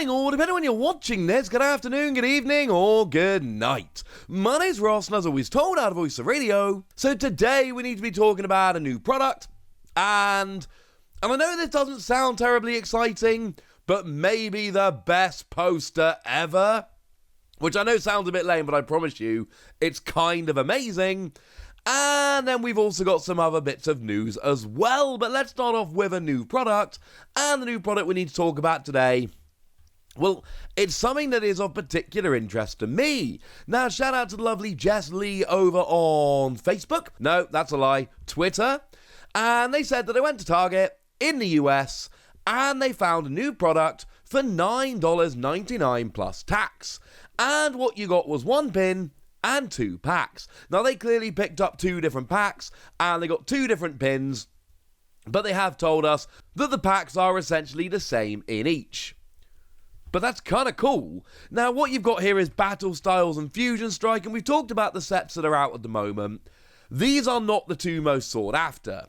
morning, or depending on when you're watching this, good afternoon, good evening, or good night. My name's Ross, and as always told, out of Voice of Radio. So today we need to be talking about a new product, and I know this doesn't sound terribly exciting, but maybe the best poster ever, which I know sounds a bit lame, but I promise you, it's kind of amazing. And then we've also got some other bits of news as well, but let's start off with a new product, and the new product we need to talk about today, well, it's something that is of particular interest to me. Now, shout out to the lovely Jess Lee over on Facebook. No, that's a lie. Twitter. And they said that they went to Target in the US, and they found a new product for $9.99 plus tax. And what you got was one pin and 2 packs. Now, they clearly picked up 2 different packs, and they got 2 different pins, but they have told us that the packs are essentially the same in each. But that's kind of cool. Now, what you've got here is Battle Styles and Fusion Strike, and we've talked about the sets that are out at the moment. These are not the 2 most sought after.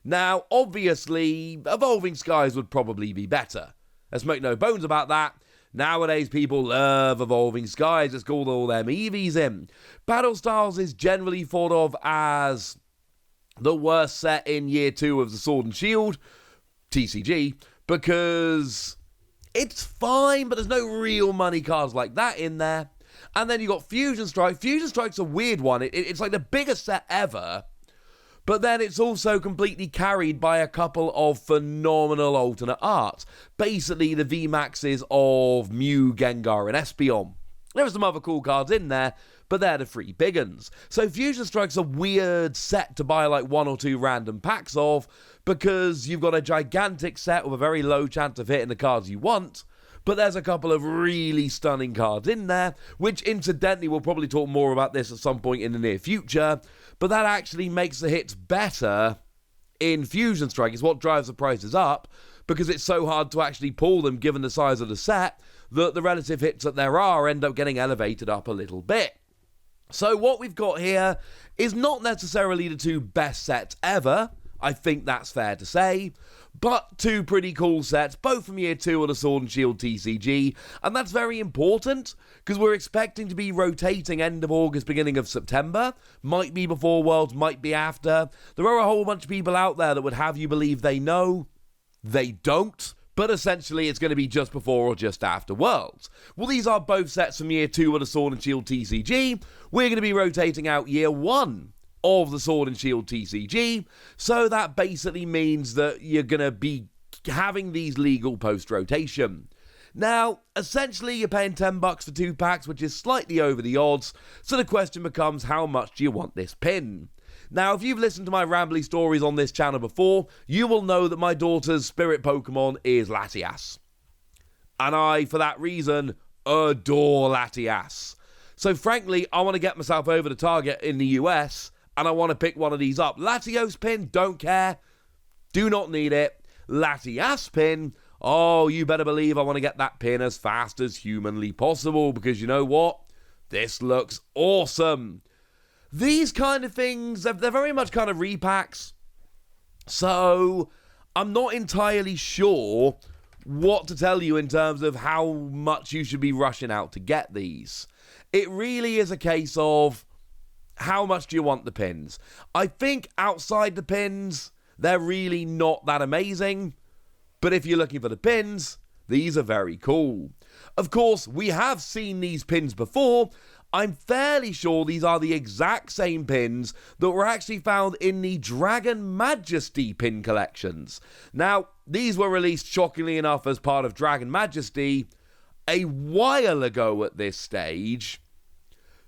Now, obviously, Evolving Skies would probably be better. Let's make no bones about that. Nowadays, people love Evolving Skies. It's called all them EVs in. Battle Styles is generally thought of as the worst set in Year 2 of the Sword and Shield, TCG, because it's fine, but there's no real money cards like that in there. And then you got Fusion Strike. Fusion Strike's a weird one. It's like the biggest set ever, but then it's also completely carried by a couple of phenomenal alternate arts. Basically, the VMAXs of Mew, Gengar, and Espeon. There are some other cool cards in there, but they're the 3 big uns. So Fusion Strike's a weird set to buy like 1 or 2 random packs of, because you've got a gigantic set with a very low chance of hitting the cards you want, but there's a couple of really stunning cards in there, which incidentally, we'll probably talk more about this at some point in the near future, but that actually makes the hits better in Fusion Strike. It's what drives the prices up, because it's so hard to actually pull them given the size of the set, that the relative hits that there are end up getting elevated up a little bit. So what we've got here is not necessarily the 2 best sets ever, I think that's fair to say, but 2 pretty cool sets, both from Year 2 of the Sword and Shield TCG, and that's very important, because we're expecting to be rotating end of August, beginning of September. Might be before Worlds, might be after. There are a whole bunch of people out there that would have you believe they know. They don't, but essentially it's going to be just before or just after Worlds. Well, these are both sets from Year 2 of the Sword and Shield TCG. We're going to be rotating out Year 1 of the Sword and Shield TCG, so that basically means that you're going to be having these legal post-rotation. Now, essentially, you're paying $10 for 2 packs, which is slightly over the odds, so the question becomes, how much do you want this pin? Now, if you've listened to my rambly stories on this channel before, you will know that my daughter's spirit Pokemon is Latias. And I, for that reason, adore Latias. So frankly, I want to get myself over to Target in the US, and I want to pick one of these up. Latios pin, don't care. Do not need it. Latias pin, oh, you better believe I want to get that pin as fast as humanly possible, because you know what? This looks awesome. These kind of things, they're very much kind of repacks. So I'm not entirely sure what to tell you in terms of how much you should be rushing out to get these. It really is a case of, how much do you want the pins? I think outside the pins, they're really not that amazing. But if you're looking for the pins, these are very cool. Of course, we have seen these pins before. I'm fairly sure these are the exact same pins that were actually found in the Dragon Majesty pin collections. Now, these were released, shockingly enough, as part of Dragon Majesty a while ago at this stage.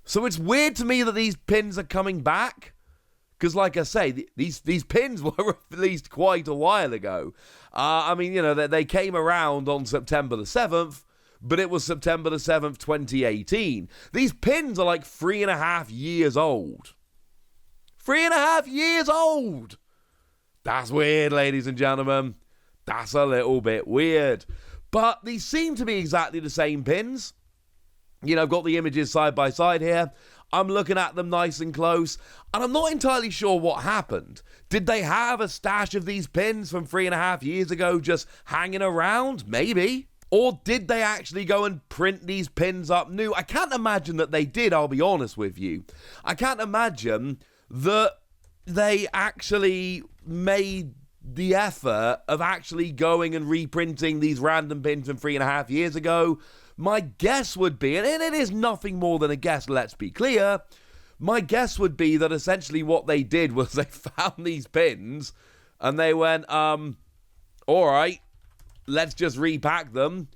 So it's weird to me that these pins are coming back, because like I say, these pins were released quite a while ago. I mean, you know, they came around on September the 7th, but it was September the 7th, 2018. These pins are like 3.5 years old. 3.5 years old! That's weird, ladies and gentlemen. That's a little bit weird. But these seem to be exactly the same pins. You know, I've got the images side by side here. I'm looking at them nice and close, and I'm not entirely sure what happened. Did they have a stash of these pins from 3.5 years ago just hanging around? Maybe. Or did they actually go and print these pins up new? I can't imagine that they did, I'll be honest with you. I can't imagine that they actually made the effort of actually going and reprinting these random pins from 3.5 years ago. My guess would be, and it is nothing more than a guess, let's be clear, my guess would be that essentially what they did was they found these pins and they went, alright, let's just repack them.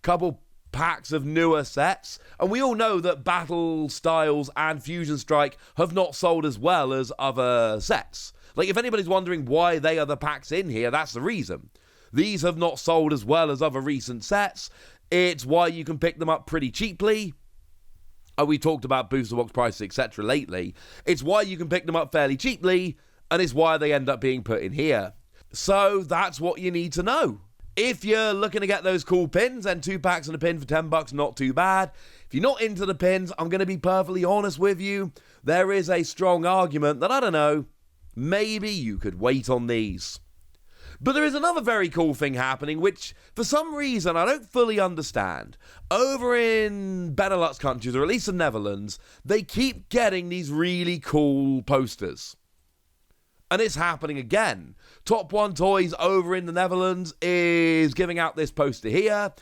Couple packs of newer sets. And we all know that Battle Styles and Fusion Strike have not sold as well as other sets. Like, if anybody's wondering why they are the packs in here, that's the reason. These have not sold as well as other recent sets. It's why you can pick them up pretty cheaply. We talked about booster box prices, etc. lately. It's why you can pick them up fairly cheaply, and it's why they end up being put in here. So that's what you need to know. If you're looking to get those cool pins, then 2 packs and a pin for $10, not too bad. If you're not into the pins, I'm going to be perfectly honest with you. There is a strong argument that, I don't know, maybe you could wait on these. But there is another very cool thing happening, which for some reason I don't fully understand. Over in Benelux countries, or at least the Netherlands, they keep getting these really cool posters. And it's happening again. Top One Toys over in the Netherlands is giving out this poster here.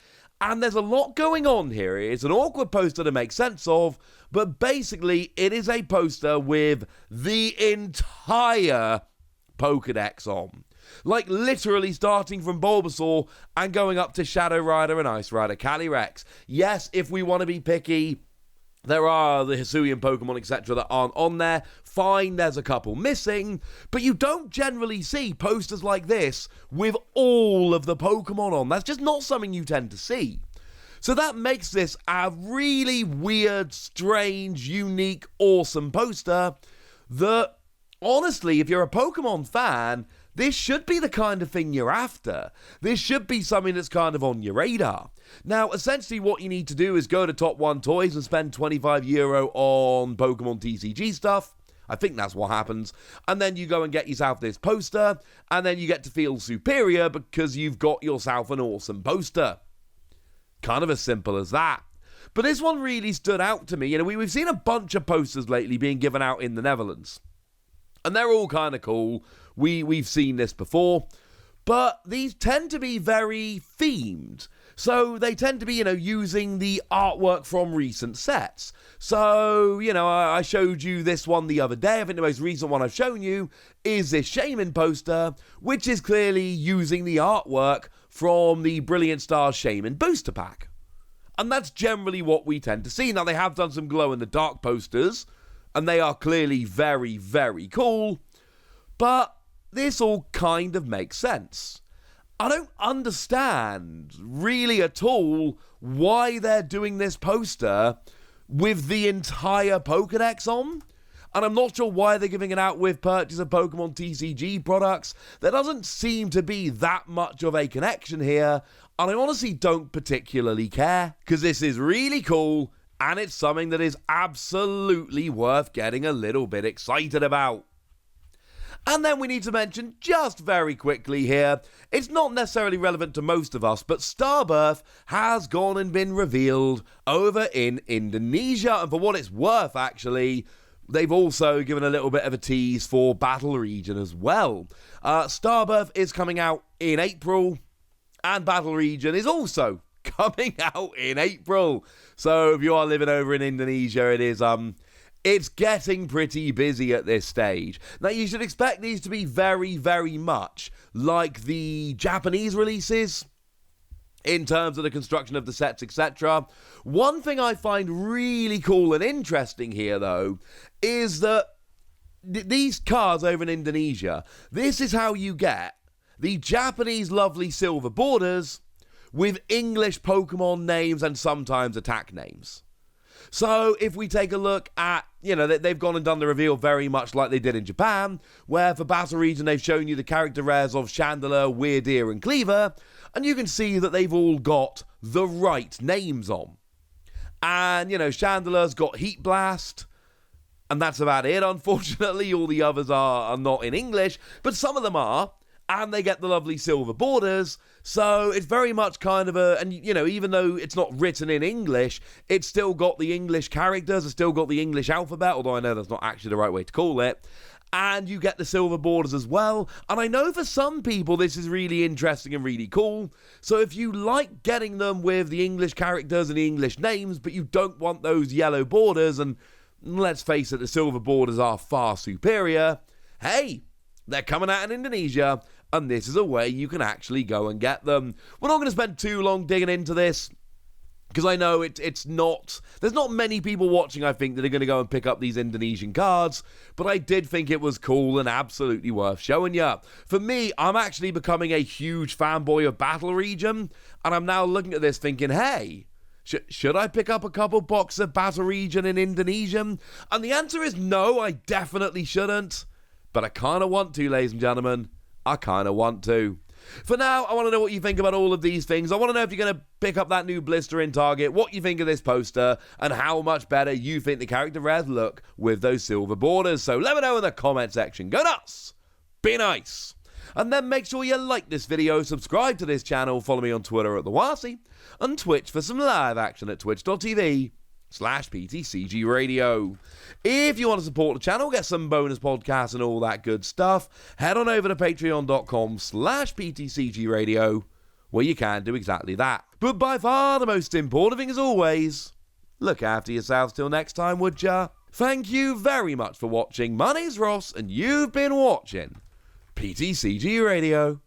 And there's a lot going on here. It's an awkward poster to make sense of. But basically, it is a poster with the entire Pokédex on. Like, literally starting from Bulbasaur and going up to Shadow Rider and Ice Rider, Calyrex. Yes, if we want to be picky, there are the Hisuian Pokemon, etc. that aren't on there. Fine, there's a couple missing. But you don't generally see posters like this with all of the Pokemon on. That's just not something you tend to see. So that makes this a really weird, strange, unique, awesome poster that, honestly, if you're a Pokemon fan, this should be the kind of thing you're after. This should be something that's kind of on your radar. Now, essentially what you need to do is go to Top One Toys and spend €25 on Pokémon TCG stuff. I think that's what happens. And then you go and get yourself this poster, and then you get to feel superior because you've got yourself an awesome poster. Kind of as simple as that. But this one really stood out to me. You know, we've seen a bunch of posters lately being given out in the Netherlands. And they're all kind of cool. We've seen this before. But these tend to be very themed. So they tend to be, using the artwork from recent sets. So, I showed you this one the other day. I think the most recent one I've shown you is this Shaman poster, which is clearly using the artwork from the Brilliant Stars Shaman booster pack. And that's generally what we tend to see. Now, they have done some glow-in-the-dark posters, and they are clearly very, very cool. But this all kind of makes sense. I don't understand really at all why they're doing this poster with the entire Pokédex on. And I'm not sure why they're giving it out with purchase of Pokemon TCG products. There doesn't seem to be that much of a connection here. And I honestly don't particularly care, because this is really cool and it's something that is absolutely worth getting a little bit excited about. And then we need to mention, just very quickly here, it's not necessarily relevant to most of us, but Starbirth has gone and been revealed over in Indonesia. And for what it's worth, actually, they've also given a little bit of a tease for Battle Region as well. Starbirth is coming out in April, and Battle Region is also coming out in April. So if you are living over in Indonesia, it's getting pretty busy at this stage. Now, you should expect these to be very, very much like the Japanese releases in terms of the construction of the sets, etc. One thing I find really cool and interesting here, though, is that these cards over in Indonesia, this is how you get the Japanese lovely silver borders with English Pokemon names and sometimes attack names. So if we take a look at, they've gone and done the reveal very much like they did in Japan, where for Battle Region they've shown you the character rares of Chandelure, Weirdeer and Cleaver, and you can see that they've all got the right names on. And, Chandelure's got Heat Blast, and that's about it, unfortunately. All the others are not in English, but some of them are. and they get the lovely silver borders. So it's very much kind of and you know, even though it's not written in English, it's still got the English characters, it's still got the English alphabet, although I know that's not actually the right way to call it. And you get the silver borders as well. And I know for some people this is really interesting and really cool. So if you like getting them with the English characters and the English names, but you don't want those yellow borders, and let's face it, the silver borders are far superior, hey, they're coming out in Indonesia, and this is a way you can actually go and get them. We're not going to spend too long digging into this, because I know there's not many people watching, I think, that are going to go and pick up these Indonesian cards, but I did think it was cool and absolutely worth showing you. For me, I'm actually becoming a huge fanboy of Battle Region, and I'm now looking at this thinking, hey, should I pick up a couple boxes of Battle Region in Indonesian? And the answer is no, I definitely shouldn't, but I kind of want to, ladies and gentlemen. I kind of want to. For now, I want to know what you think about all of these things. I want to know if you're going to pick up that new blister in Target, what you think of this poster, and how much better you think the character rares look with those silver borders. So let me know in the comment section. Go nuts! Be nice! And then make sure you like this video, subscribe to this channel, follow me on Twitter at TheWasi, and Twitch for some live action at twitch.tv/PTCG Radio. If you want to support the channel, get some bonus podcasts and all that good stuff, head on over to patreon.com/PTCG Radio, where you can do exactly that. But by far the most important thing as always, look after yourselves till next time, would ya? Thank you very much for watching. My name's Ross, and you've been watching PTCG Radio.